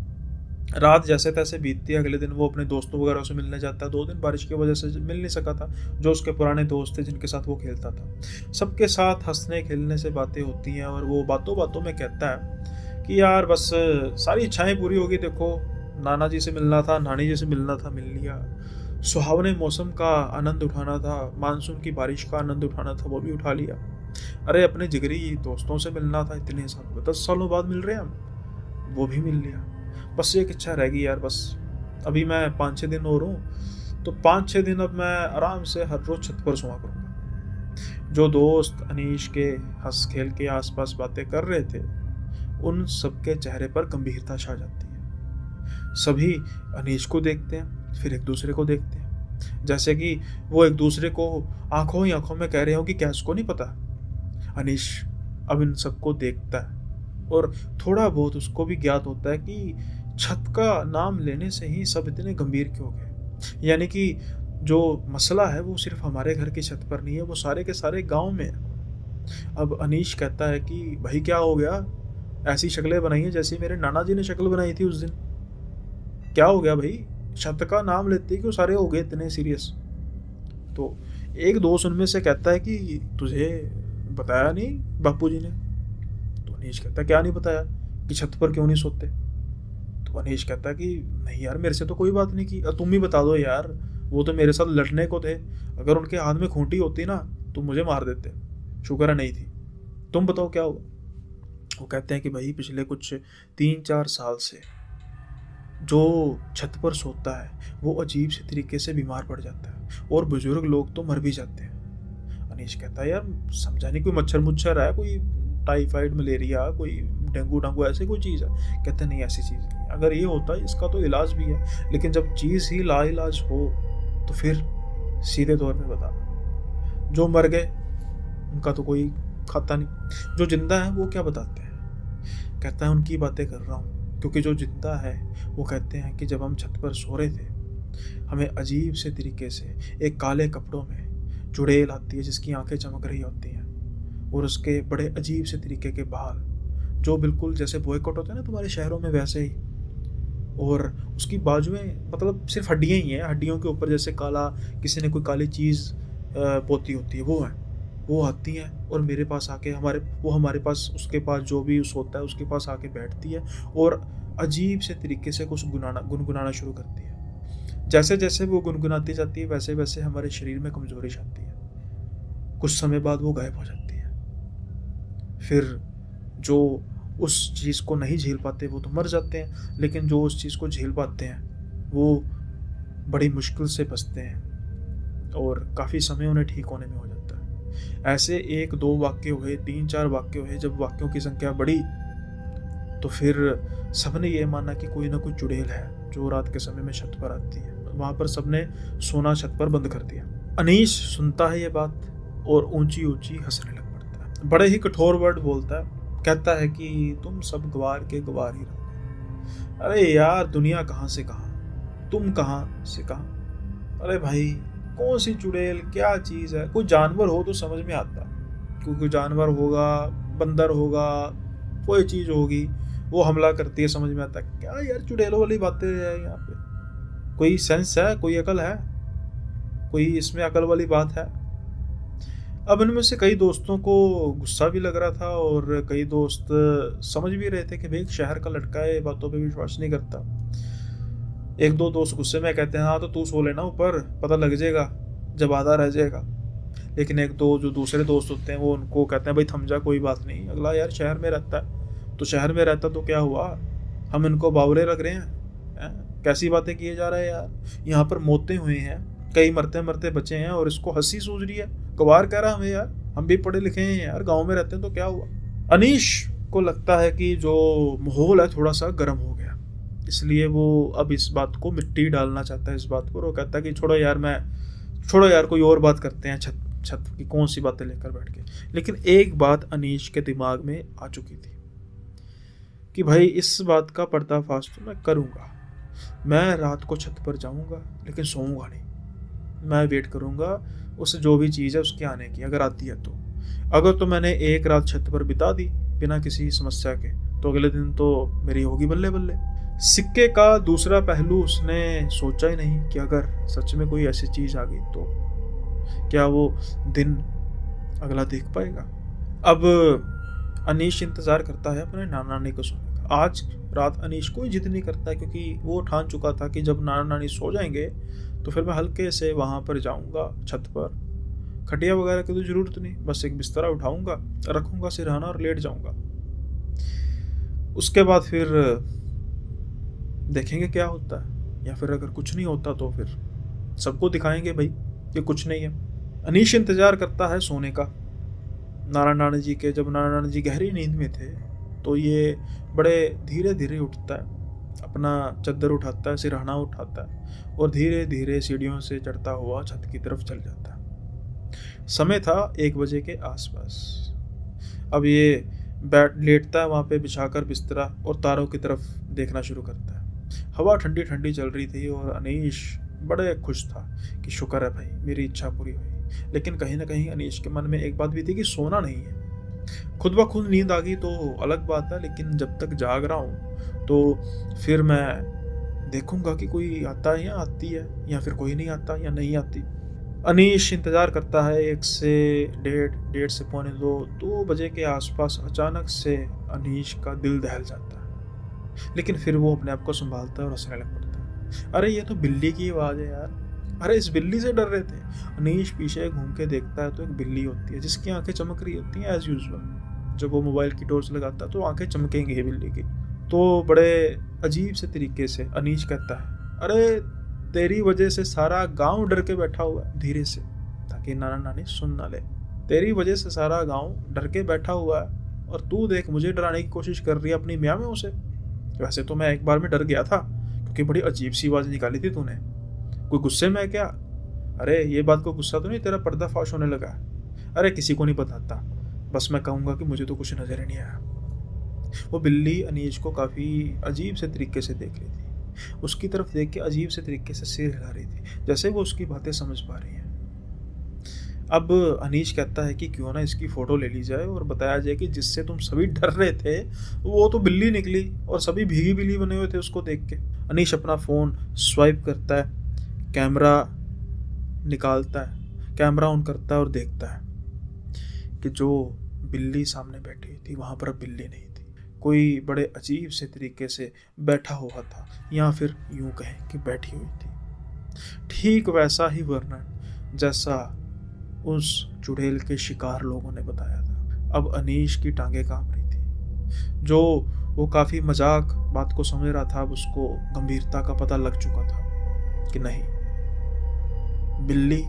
रात जैसे तैसे बीतती है। अगले दिन वो अपने दोस्तों वगैरह से मिलने जाता है। 2 दिन बारिश की वजह से मिल नहीं सका था, जो उसके पुराने दोस्त थे जिनके साथ वो खेलता था। सबके साथ हंसने खेलने से बातें होती हैं, और वो बातों बातों में कहता है कि यार बस सारी इच्छाएं पूरी होगी, देखो नाना जी से मिलना था, नानी जी से मिलना था, मिल लिया। सुहावने मौसम का आनंद उठाना था, मानसून की बारिश का आनंद उठाना था, वो भी उठा लिया। अरे अपने जिगरी दोस्तों से मिलना था, इतने साल 10 सालों बाद मिल रहे हैं हम, वो भी मिल लिया। बस एक इच्छा रह गई यार, बस अभी मैं 5-6 दिन और हूँ, तो 5-6 दिन अब मैं आराम से हर रोज छत पर सोया करूँगा। जो दोस्त अनीश के हंस खेल के आसपास बातें कर रहे थे, उन सबके चेहरे पर गंभीरता छा जाती है। सभी अनीश को देखते हैं, फिर एक दूसरे को देखते हैं, जैसे कि वो एक दूसरे को आंखों ही आंखों में कह रहे हो कि क्या इसको नहीं पता। अनीश अब इन सबको देखता है, और थोड़ा बहुत उसको भी ज्ञात होता है कि छत का नाम लेने से ही सब इतने गंभीर क्यों गए। यानी कि जो मसला है वो सिर्फ हमारे घर की छत पर नहीं है, वो सारे के सारे गांव में है। अब अनीश कहता है कि भाई क्या हो गया, ऐसी शक्लें बनाई हैं जैसी मेरे नाना जी ने शक्ल बनाई थी उस दिन, क्या हो गया भाई, छत का नाम लेते ही क्यों सारे हो गए इतने सीरियस। तो एक दोस्त उनमें से कहता है कि तुझे बताया नहीं बापूजी ने। तो अनीश कहता है क्या नहीं बताया, कि छत पर क्यों नहीं सोते। तो अनीश कहता है कि नहीं यार, मेरे से तो कोई बात नहीं की, तुम ही बता दो यार, वो तो मेरे साथ लड़ने को थे, अगर उनके हाथ में खूंटी होती ना तो मुझे मार देते, शुक्र है नहीं थी, तुम बताओ क्या हुआ। वो कहते हैं कि भाई पिछले कुछ 3-4 साल से जो छत पर सोता है वो अजीब से तरीके से बीमार पड़ जाता है, और बुजुर्ग लोग तो मर भी जाते हैं। अनीश कहता है यार समझा नहीं, कोई मच्छर मुच्छर है, कोई टाइफाइड मलेरिया, कोई डेंगू डांगू ऐसी कोई चीज़ है। कहते नहीं ऐसी चीज़ नहीं, अगर ये होता है इसका तो इलाज भी है, लेकिन जब चीज़ ही लाइलाज हो तो फिर सीधे तौर पे बता, जो मर गए उनका तो कोई खाता नहीं, जो जिंदा है वो क्या बताते हैं। कहता है उनकी बातें कर रहा हूँ, क्योंकि जो जिंदा है वो कहते हैं कि जब हम छत पर सो रहे थे, हमें अजीब से तरीके से एक काले कपड़ों में चुड़ैल आती है जिसकी आंखें चमक रही होती हैं, और उसके बड़े अजीब से तरीके के बाल, जो बिल्कुल जैसे बॉयकॉट होते हैं ना तुम्हारे शहरों में वैसे ही, और उसकी बाजुएं मतलब सिर्फ हड्डियां ही हैं, हड्डियों के ऊपर जैसे काला किसी ने कोई काली चीज़ पोती होती है, वो है, वो आती हैं और मेरे पास आके हमारे पास उसके पास जो भी होता है उसके पास आके बैठती है और अजीब से तरीके से कुछ गुनगुनाना शुरू करती है। जैसे जैसे वो गुनगुनाती जाती है वैसे वैसे हमारे शरीर में कमजोरी आती है। कुछ समय बाद वो गायब हो जाती है। फिर जो उस चीज़ को नहीं झेल पाते वो तो मर जाते हैं, लेकिन जो उस चीज़ को झेल पाते हैं वो बड़ी मुश्किल से बचते हैं और काफ़ी समय उन्हें ठीक होने में हो जाता है। ऐसे 1-2 वाक्य हुए, 3-4 वाक्य हुए। जब वाक्यों की संख्या बढ़ी तो फिर सबने ये माना कि कोई ना कोई चुड़ैल है जो रात के समय में छत पर आती है। वहाँ पर सबने सोना छत पर बंद कर दिया। अनीश सुनता है ये बात और ऊंची ऊंची हंसने लग पड़ता है। बड़े ही कठोर वर्ड बोलता है, कहता है कि तुम सब गवार के गवार ही रहो। अरे यार, दुनिया कहाँ से कहाँ, तुम कहाँ से कहाँ। अरे भाई, कौन सी चुड़ैल, क्या चीज़ है? कोई जानवर हो तो समझ में आता, कोई जानवर होगा, बंदर होगा, कोई चीज़ होगी वो हमला करती है, समझ में आता। क्या यार चुड़ैलों वाली बातें है यहाँ पे? कोई सेंस है, कोई अकल है, कोई इसमें अकल वाली बात है? अब इनमें से कई दोस्तों को गुस्सा भी लग रहा था और कई दोस्त समझ भी रहे थे कि भाई शहर का लड़का है, बातों पे विश्वास नहीं करता। 1-2 दोस्त गुस्से में कहते हैं, हाँ तो तू सो लेना ऊपर, पता लग जाएगा जब आधा रह जाएगा। लेकिन 1-2 जो दूसरे दोस्त होते हैं वो उनको कहते हैं, भाई थम जा, कोई बात नहीं, अगला यार शहर में रहता है तो शहर में रहता तो क्या हुआ, हम इनको बावरे लग रहे हैं? कैसी बातें किए जा रहे हैं यार, यहाँ पर मौतें हुई हैं, कई मरते मरते बचे हैं और इसको हंसी सूझ रही है, गवार कह रहा हमें यार, हम भी पढ़े लिखे हैं यार, गाँव में रहते हैं तो क्या हुआ। अनीश को लगता है कि जो माहौल है थोड़ा सा गर्म हो गया, इसलिए वो अब इस बात को मिट्टी डालना चाहता है इस बात पर। वो कहता है कि छोड़ो यार कोई और बात करते हैं, छत की कौन सी बातें लेकर बैठ के। लेकिन एक बात अनीश के दिमाग में आ चुकी थी कि भाई इस बात का पर्दाफाश तो मैं करूँगा। मैं रात को छत पर जाऊँगा लेकिन सोऊंगा नहीं, मैं वेट करूँगा उस जो भी चीज़ है उसके आने की, अगर आती है तो। अगर तो मैंने एक रात छत पर बिता दी बिना किसी समस्या के, तो अगले दिन तो मेरी होगी बल्ले बल्ले। सिक्के का दूसरा पहलू उसने सोचा ही नहीं कि अगर सच में कोई ऐसी चीज़ आ गई तो क्या वो दिन अगला देख पाएगा। अब अनीश इंतज़ार करता है अपने नाना नानी को सोने का। आज रात अनीश कोई जिद नहीं करता, क्योंकि वो ठान चुका था कि जब नाना नानी सो जाएंगे तो फिर मैं हल्के से वहाँ पर जाऊँगा छत पर। खटिया वगैरह की तो ज़रूरत नहीं, बस एक बिस्तरा उठाऊँगा, रखूँगा सिरहाना और लेट जाऊँगा। उसके बाद फिर देखेंगे क्या होता है, या फिर अगर कुछ नहीं होता तो फिर सबको दिखाएंगे भाई कि कुछ नहीं है। अनीश इंतज़ार करता है सोने का नाना नानी जी के। जब नाना नानी जी गहरी नींद में थे तो ये बड़े धीरे धीरे उठता है, अपना चद्दर उठाता है, सिरहाना उठाता है और धीरे धीरे सीढ़ियों से चढ़ता हुआ छत की तरफ चल जाता है। समय था 1 बजे के आसपास। अब ये लेटता है वहाँ पे बिछाकर बिस्तरा और तारों की तरफ देखना शुरू करता है। हवा ठंडी ठंडी चल रही थी और अनीश बड़े खुश था कि शुक्र है भाई मेरी इच्छा पूरी हुई। लेकिन कहीं ना कहीं अनीश के मन में एक बात भी थी कि सोना नहीं है। खुद ब खुद नींद आ गई तो अलग बात है, लेकिन जब तक जाग रहा हूँ तो फिर मैं देखूंगा कि कोई आता है या आती है, या फिर कोई नहीं आता या नहीं आती। अनीश इंतज़ार करता है 1 से 1:30 से 2 बजे के आसपास अचानक से अनीश का दिल दहल जाता है। लेकिन फिर वो अपने आप को संभालता है और हंसने लग पड़ता है। अरे ये तो बिल्ली की आवाज़ है यार, अरे इस बिल्ली से डर रहे थे। अनीश पीछे घूम के देखता है तो एक बिल्ली होती है जिसकी आंखें चमक रही होती हैं एज यूजुअल। जब वो मोबाइल की टॉर्च लगाता है तो आंखें चमकेंगी है बिल्ली की। तो बड़े अजीब से तरीके से अनीश कहता है, अरे तेरी वजह से सारा गांव डर के बैठा हुआ है, धीरे से, ताकि नाना नानी सुन ना ले। तेरी वजह से सारा गांव डर के बैठा हुआ है और तू देख मुझे डराने की कोशिश कर रही है अपनी मियाँ में उसे। वैसे तो मैं एक बार में डर गया था क्योंकि बड़ी अजीब सी आवाज़ निकाली थी तूने। कोई गुस्से में है क्या? अरे ये बात को गुस्सा तो नहीं, तेरा पर्दाफाश होने लगा है। अरे किसी को नहीं बताता, बस मैं कहूँगा कि मुझे तो कुछ नजर ही नहीं आया। वो बिल्ली अनीश को काफ़ी अजीब से तरीके से देख रही थी, उसकी तरफ देख के अजीब से तरीके से सिर हिला रही थी, जैसे वो उसकी बातें समझ पा रही है। अब अनीश कहता है कि क्यों ना इसकी फ़ोटो ले ली जाए और बताया जाए कि जिससे तुम सभी डर रहे थे वो तो बिल्ली निकली और सभी भीगी बिल्ली बने हुए थे उसको देख के। अनीश अपना फ़ोन स्वाइप करता है, कैमरा निकालता है, कैमरा ऑन करता है और देखता है। कि जो बिल्ली सामने बैठी हुई थी वहाँ पर अब बिल्ली नहीं थी, कोई बड़े अजीब से तरीके से बैठा हुआ था, या फिर यूं कहें कि बैठी हुई थी। ठीक वैसा ही वर्णन जैसा उस चुड़ैल के शिकार लोगों ने बताया था। अब अनीश की टांगें कांप रही थी। जो वो काफ़ी मजाक बात को समझ रहा था, अब उसको गंभीरता का पता लग चुका था कि नहीं, बिल्ली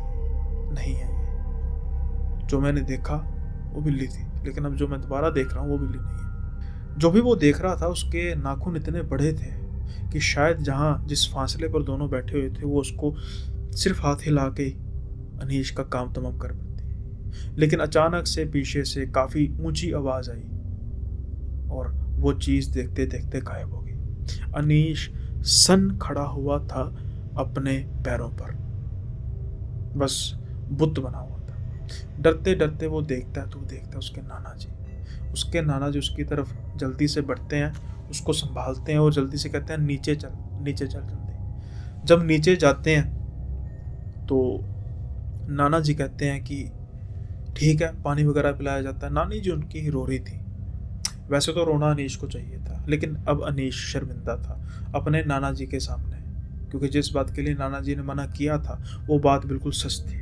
नहीं है ये। जो मैंने देखा वो बिल्ली थी, लेकिन अब जो मैं दोबारा देख रहा हूँ वो बिल्ली नहीं है। जो भी वो देख रहा था उसके नाखून इतने बड़े थे कि शायद जहाँ जिस फासले पर दोनों बैठे हुए थे वो उसको सिर्फ हाथ हिला के अनीश का काम तमाम कर पाती। लेकिन अचानक से पीछे से काफ़ी ऊंची आवाज़ आई और वो चीज़ देखते देखते गायब हो गई। अनीश सन खड़ा हुआ था अपने पैरों पर, बस बुत बना हुआ था। डरते डरते वो देखता है तो वो देखता है उसके नाना जी उसकी तरफ जल्दी से बढ़ते हैं, उसको संभालते हैं और जल्दी से कहते हैं नीचे चल जल्दी। जब नीचे जाते हैं तो नाना जी कहते हैं कि ठीक है, पानी वगैरह पिलाया जाता है। नानी जी उनकी रो रही थी। वैसे तो रोना अनीश को चाहिए था, लेकिन अब अनीश शर्मिंदा था अपने नाना जी के सामने, क्योंकि जिस बात के लिए नाना जी ने मना किया था वो बात बिल्कुल सच थी।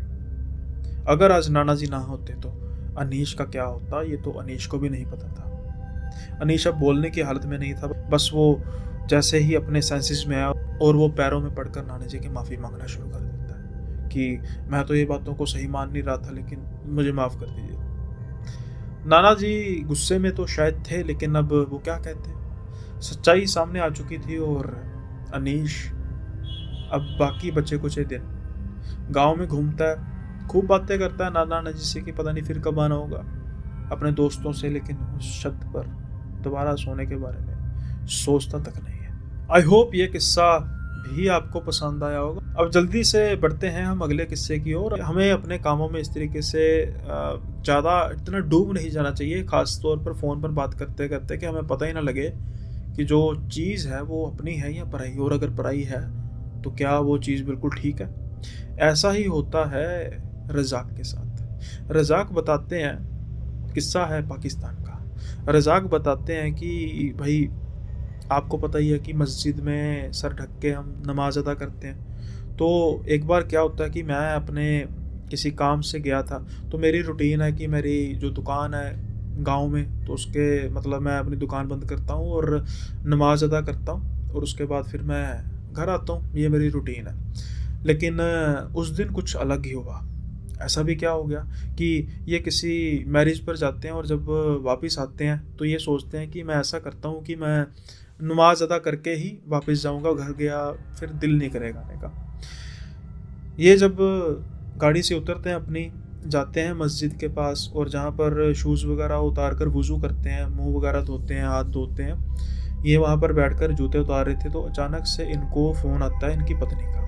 अगर आज नाना जी ना होते तो अनीश का क्या होता ये तो अनीश को भी नहीं पता था। अनीश अब बोलने की हालत में नहीं था, बस वो जैसे ही अपने सेंसेस में आया और वो पैरों में पड़कर नाना जी की माफ़ी मांगना शुरू कर देता है कि मैं तो ये बातों को सही मान नहीं रहा था, लेकिन मुझे माफ़ कर दीजिए। नाना जी गुस्से में तो शायद थे, लेकिन अब वो क्या कहते, सच्चाई सामने आ चुकी थी। और अनीश अब बाकी बचे कुछ दिन गांव में घूमता है, खूब बातें करता है नाना जी से कि पता नहीं फिर कब आना होगा अपने दोस्तों से, लेकिन उस छत पर दोबारा सोने के बारे में सोचता तक नहीं है। आई होप ये किस्सा भी आपको पसंद आया होगा। अब जल्दी से बढ़ते हैं हम अगले किस्से की ओर। हमें अपने कामों में इस तरीके से ज़्यादा इतना डूब नहीं जाना चाहिए, ख़ास तौर पर फ़ोन पर बात करते करते, कि हमें पता ही ना लगे कि जो चीज़ है वो अपनी है या पराई, और अगर पराई है तो क्या वो चीज़ बिल्कुल ठीक है। ऐसा ही होता है रज़ाक के साथ। रज़ाक बताते हैं, किस्सा है पाकिस्तान का। रज़ाक बताते हैं कि भाई आपको पता ही है कि मस्जिद में सर ढक के हम नमाज अदा करते हैं। तो एक बार क्या होता है कि मैं अपने किसी काम से गया था, तो मेरी रूटीन है कि मेरी जो दुकान है गांव में, तो उसके मतलब मैं अपनी दुकान बंद करता हूँ और नमाज अदा करता हूँ और उसके बाद फिर मैं घर आता हूँ। ये मेरी रूटीन है। लेकिन उस दिन कुछ अलग ही हुआ। ऐसा भी क्या हो गया कि ये किसी मैरिज पर जाते हैं और जब वापस आते हैं तो ये सोचते हैं कि मैं ऐसा करता हूँ कि मैं नमाज अदा करके ही वापस जाऊँगा घर, गया फिर दिल नहीं करेगा आने का। ये जब गाड़ी से उतरते हैं अपनी, जाते हैं मस्जिद के पास और जहाँ पर शूज़ वगैरह उतार कर वज़ू करते हैं, मुंह वगैरह धोते हैं, हाथ धोते हैं, ये वहाँ पर बैठकर जूते उतार रहे थे तो अचानक से इनको फ़ोन आता है इनकी पत्नी का।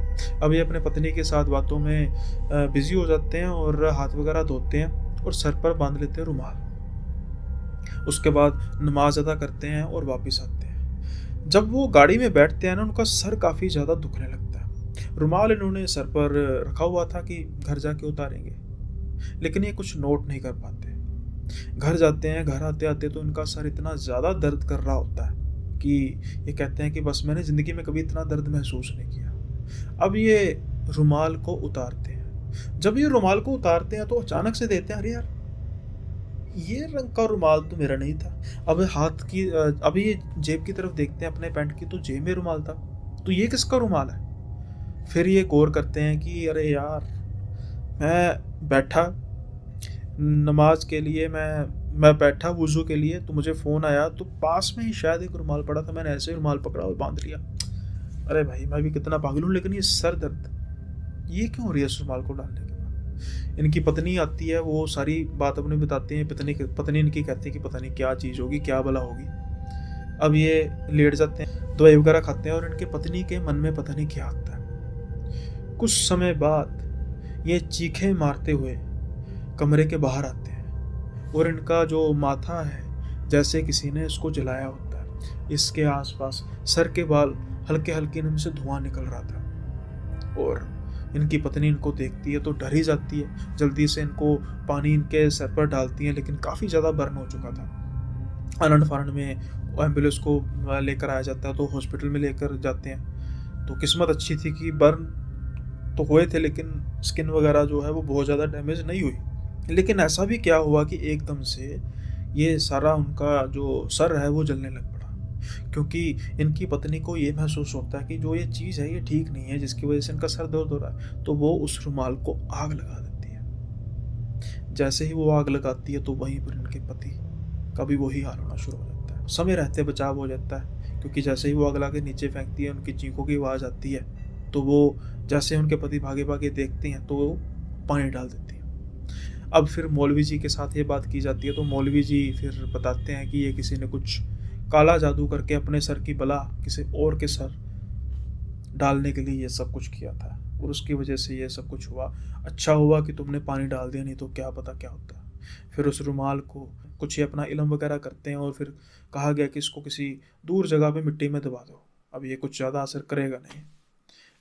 अब ये अपने पत्नी के साथ बातों में बिज़ी हो जाते हैं और हाथ वगैरह धोते हैं और सर पर बांध लेते हैं रुमाल। उसके बाद नमाज अदा करते हैं और वापस आते हैं। जब वो गाड़ी में बैठते हैं ना, उनका सर काफ़ी ज़्यादा दुखने लगता है। रुमाल इन्होंने सर पर रखा हुआ था कि घर जाके उतारेंगे, लेकिन ये कुछ नोट नहीं कर पाते। घर जाते हैं, घर आते आते तो इनका सर इतना ज़्यादा दर्द कर रहा होता है कि ये कहते हैं कि बस मैंने ज़िंदगी में कभी इतना दर्द महसूस नहीं किया। अब ये रुमाल को उतारते हैं। जब ये रुमाल को उतारते हैं तो अचानक से देते हैं, अरे यार ये रंग का रुमाल तो मेरा नहीं था। अब हाथ की अब ये जेब की तरफ देखते हैं अपने पैंट की, तो जेब में रुमाल था, तो ये किसका रुमाल है। फिर ये गौर करते हैं कि अरे यार मैं बैठा नमाज के लिए, मैं बैठा वुज़ू के लिए, तो मुझे फ़ोन आया तो पास में ही शायद एक रुमाल पड़ा था, मैंने ऐसे ही रुमाल पकड़ा और बांध लिया। अरे भाई मैं भी कितना पागल हूँ, लेकिन ये सर दर्द ये क्यों हो रही है इस रुमाल को डालने के बाद। इनकी पत्नी आती है, वो सारी बात अपने बताते हैं। पत्नी इनकी कहती है कि पता नहीं क्या चीज़ होगी, क्या भला होगी। अब ये लेट जाते हैं, दवाई वगैरह खाते हैं और इनके पत्नी के मन में पता नहीं क्या आता है। कुछ समय बाद ये चीखें मारते हुए कमरे के बाहर आते हैं और इनका जो माथा है जैसे किसी ने इसको जलाया होता है। इसके आसपास सर के बाल हल्के हल्के इनमें से धुआं निकल रहा था और इनकी पत्नी इनको देखती है तो डर ही जाती है, जल्दी से इनको पानी इनके सर पर डालती है, लेकिन काफ़ी ज़्यादा बर्न हो चुका था। आनंद फानंद में एम्बुलेंस को लेकर आया जाता है तो हॉस्पिटल में लेकर जाते हैं। तो किस्मत अच्छी थी कि बर्न तो हुए थे, लेकिन स्किन वगैरह जो है वो बहुत ज़्यादा डैमेज नहीं हुई। लेकिन ऐसा भी क्या हुआ कि एकदम से ये सारा उनका जो सर है वो जलने लग पड़ा, क्योंकि इनकी पत्नी को ये महसूस होता है कि जो ये चीज़ है ये ठीक नहीं है, जिसकी वजह से इनका सर दर्द हो रहा है। तो वो उस रुमाल को आग लगा देती है। जैसे ही वो आग लगाती है तो वहीं पर इनके पति का भी वही हाल होना शुरू हो जाता है। समय रहते बचाव हो जाता है, क्योंकि जैसे ही वो आग लगा के नीचे फेंकती है उनकी चीखों की आवाज़ आती है। तो वो जैसे उनके पति भागे भागे देखते हैं तो वो पानी डाल देती है। अब फिर मौलवी जी के साथ ये बात की जाती है तो मौलवी जी फिर बताते हैं कि ये किसी ने कुछ काला जादू करके अपने सर की बला किसी और के सर डालने के लिए ये सब कुछ किया था, और उसकी वजह से ये सब कुछ हुआ। अच्छा हुआ कि तुमने पानी डाल दिया, नहीं तो क्या पता क्या होता। फिर उस रुमाल को कुछ ये अपना इल्म वगैरह करते हैं और फिर कहा गया कि इसको किसी दूर जगह पे मिट्टी में दबा दो, अब ये कुछ ज़्यादा असर करेगा नहीं।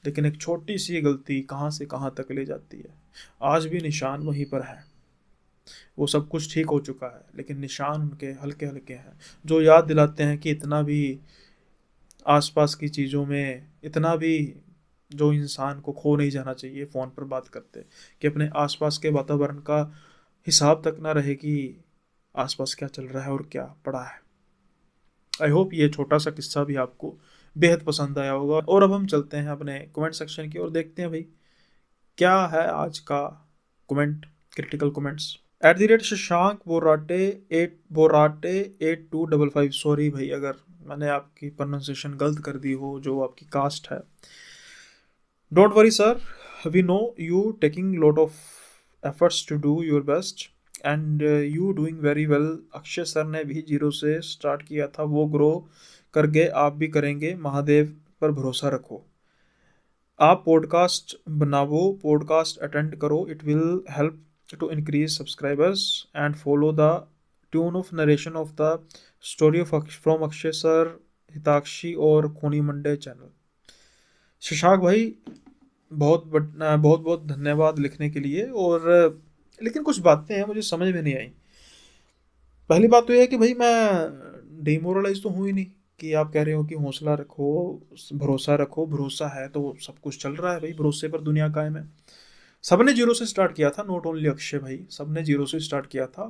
लेकिन एक छोटी सी गलती कहाँ से कहाँ तक ले जाती है। आज भी निशान वहीं पर है, वो सब कुछ ठीक हो चुका है, लेकिन निशान उनके हल्के हल्के हैं, जो याद दिलाते हैं कि इतना भी आसपास की चीज़ों में, इतना भी जो इंसान को खो नहीं जाना चाहिए फ़ोन पर बात करते, कि अपने आसपास के वातावरण का हिसाब तक ना रहे कि आसपास क्या चल रहा है और क्या पड़ा है। आई होप ये छोटा सा किस्सा भी आपको बेहद पसंद आया होगा। और अब हम चलते हैं अपने कमेंट सेक्शन की और देखते हैं भाई क्या है आज का comment, critical comments. @Shashank Borate 8255, sorry भाई अगर मैंने आपकी प्रोनाउंसिएशन गलत कर दी हो, जो आपकी कास्ट है। Don't worry sir, we know you taking lot of efforts to do your best and you doing very well. Akshay sir ने भी 0 से स्टार्ट किया था, वो ग्रो कर गए, आप भी करेंगे, महादेव पर भरोसा रखो। आप पॉडकास्ट बनाओ, पॉडकास्ट अटेंड करो, it will help to increase subscribers and follow the tune of narration of the story of from Akshay sir, Hitakshi और खूनी मंडे चैनल। शशांक भाई बहुत बहुत धन्यवाद लिखने के लिए। और लेकिन कुछ बातें हैं मुझे समझ में नहीं आई। पहली बात तो यह है कि भाई मैं डिमोरलाइज तो हूँ ही नहीं, कि आप कह रहे हो कि हौसला रखो, भरोसा रखो। भरोसा है तो सब कुछ चल रहा है भाई, भरोसे पर दुनिया कायम है। सबने 0 से स्टार्ट किया था, नॉट ओनली अक्षय भाई, सबने 0 से स्टार्ट किया था।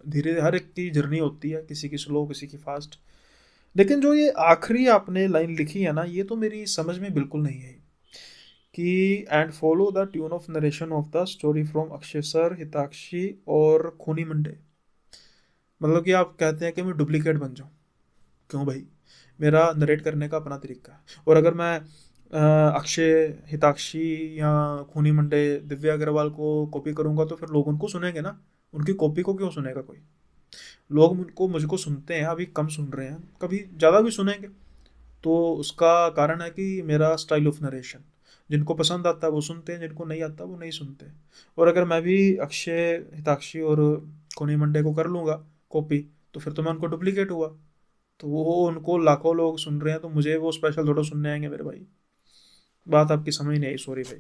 धीरे हर एक की जर्नी होती है, किसी की स्लो किसी की फास्ट। लेकिन जो ये आखिरी आपने लाइन लिखी है ना, ये तो मेरी समझ में बिल्कुल नहीं है कि and follow the tune of narration of the story from Akshay sir, Hitakshi और खूनी मंडे। मतलब कि आप कहते हैं कि मैं डुप्लीकेट बन जाऊँ। क्यों भाई, मेरा नरेट करने का अपना तरीका है। और अगर मैं अक्षय, हिताक्षी या खूनी मंडे, दिव्या अग्रवाल को कॉपी करूँगा तो फिर लोग उनको सुनेंगे ना, उनकी कॉपी को क्यों सुनेगा कोई। लोग उनको मुझको सुनते हैं, अभी कम सुन रहे हैं, कभी ज़्यादा भी सुनेंगे। तो उसका कारण है कि मेरा स्टाइल ऑफ नरेशन, जिनको पसंद आता है वो सुनते हैं, जिनको नहीं आता वो नहीं सुनते। और अगर मैं भी अक्षय, हिताक्षी और खूनी मंडे को कर लूँगा कॉपी, तो फिर तो मैं उनको डुप्लीकेट हुआ। तो वो उनको लाखों लोग सुन रहे हैं, तो मुझे वो स्पेशल थोड़ा सुनने आएंगे मेरे भाई। बात आपकी समझ नहीं आई, सॉरी भाई।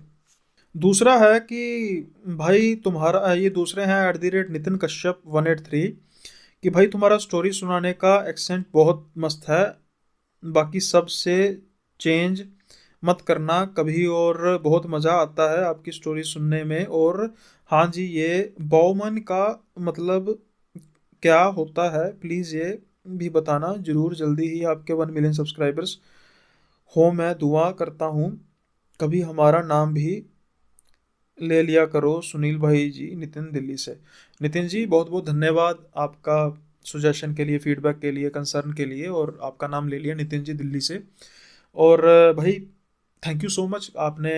दूसरा है कि भाई तुम्हारा, ये दूसरे हैं @नितिन कश्यप 183, कि भाई तुम्हारा स्टोरी सुनाने का एक्सेंट बहुत मस्त है, बाकी सब से चेंज मत करना कभी, और बहुत मज़ा आता है आपकी स्टोरी सुनने में। और हाँ जी, ये बाउमन का मतलब क्या होता है, प्लीज़ ये भी बताना ज़रूर, जल्दी ही आपके 1 मिलियन सब्सक्राइबर्स हो, मैं दुआ करता हूँ। कभी हमारा नाम भी ले लिया करो, सुनील भाई जी, नितिन दिल्ली से। नितिन जी बहुत बहुत धन्यवाद आपका सुजेशन के लिए, फीडबैक के लिए, कंसर्न के लिए, और आपका नाम ले लिया नितिन जी दिल्ली से। और भाई थैंक यू सो मच, आपने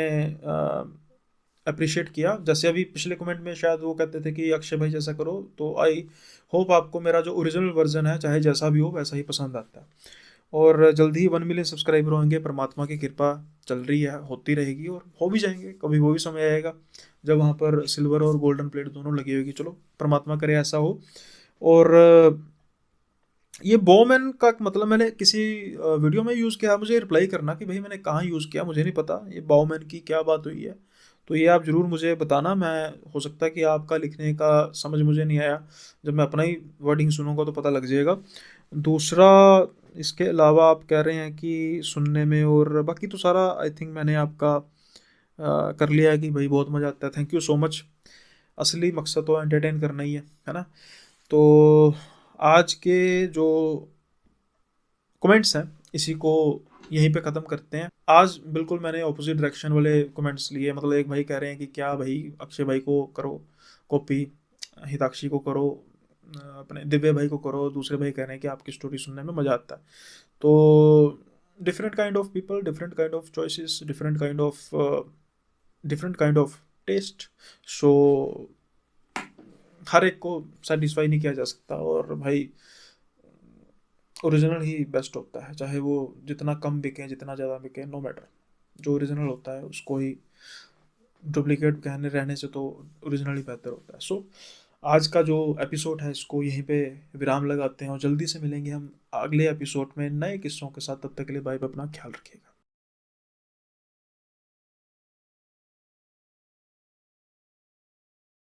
अप्रिशिएट किया। जैसे अभी पिछले कमेंट में शायद वो कहते थे कि अक्षय भाई जैसा करो, तो आई होप आपको मेरा जो ओरिजिनल वर्जन है, चाहे जैसा भी हो वैसा ही पसंद आता है। और जल्दी ही 1 मिलियन सब्सक्राइबर होंगे, परमात्मा की कृपा चल रही है, होती रहेगी, और हो भी जाएंगे। कभी वो भी समय आएगा जब वहाँ पर सिल्वर और गोल्डन प्लेट दोनों लगी होगी, चलो परमात्मा करे ऐसा हो। और ये बॉमैन का मतलब मैंने किसी वीडियो में यूज़ किया, मुझे रिप्लाई करना कि भाई मैंने कहाँ यूज़ किया, मुझे नहीं पता ये बॉमैन की क्या बात हुई है। तो ये आप ज़रूर मुझे बताना। मैं हो सकता है कि आपका लिखने का समझ मुझे नहीं आया, जब मैं अपना ही वर्डिंग सुनूंगा तो पता लग जाएगा। दूसरा, इसके अलावा आप कह रहे हैं कि सुनने में और बाकी तो सारा आई थिंक मैंने आपका कर लिया है कि भाई बहुत मज़ा आता है, थैंक यू सो मच। असली मकसद तो एंटरटेन करना ही है ना। तो आज के जो कमेंट्स हैं इसी को यहीं पे ख़त्म करते हैं। आज बिल्कुल मैंने ऑपोजिट डायरेक्शन वाले कमेंट्स लिए। मतलब एक भाई कह रहे हैं कि क्या भाई अक्षय भाई को करो कॉपी, हिताक्षी को करो, अपने दिव्य भाई को करो, दूसरे भाई कह रहे हैं कि आपकी स्टोरी सुनने में मज़ा आता है। तो different kind of people, different kind of choices, different kind of taste. So हर एक को सेटिस्फाई नहीं किया जा सकता, और भाई ओरिजिनल ही बेस्ट होता है, चाहे वो जितना कम बिके जितना ज़्यादा बिके, नो मैटर। जो ओरिजिनल होता है उसको ही डुप्लीकेट कहने रहने से तो ओरिजिनल ही बेहतर होता है। सो आज का जो एपिसोड है इसको यहीं पे विराम लगाते हैं, और जल्दी से मिलेंगे हम अगले एपिसोड में नए किस्सों के साथ। तब तक के लिए बाय बाय, अपना ख्याल रखिएगा।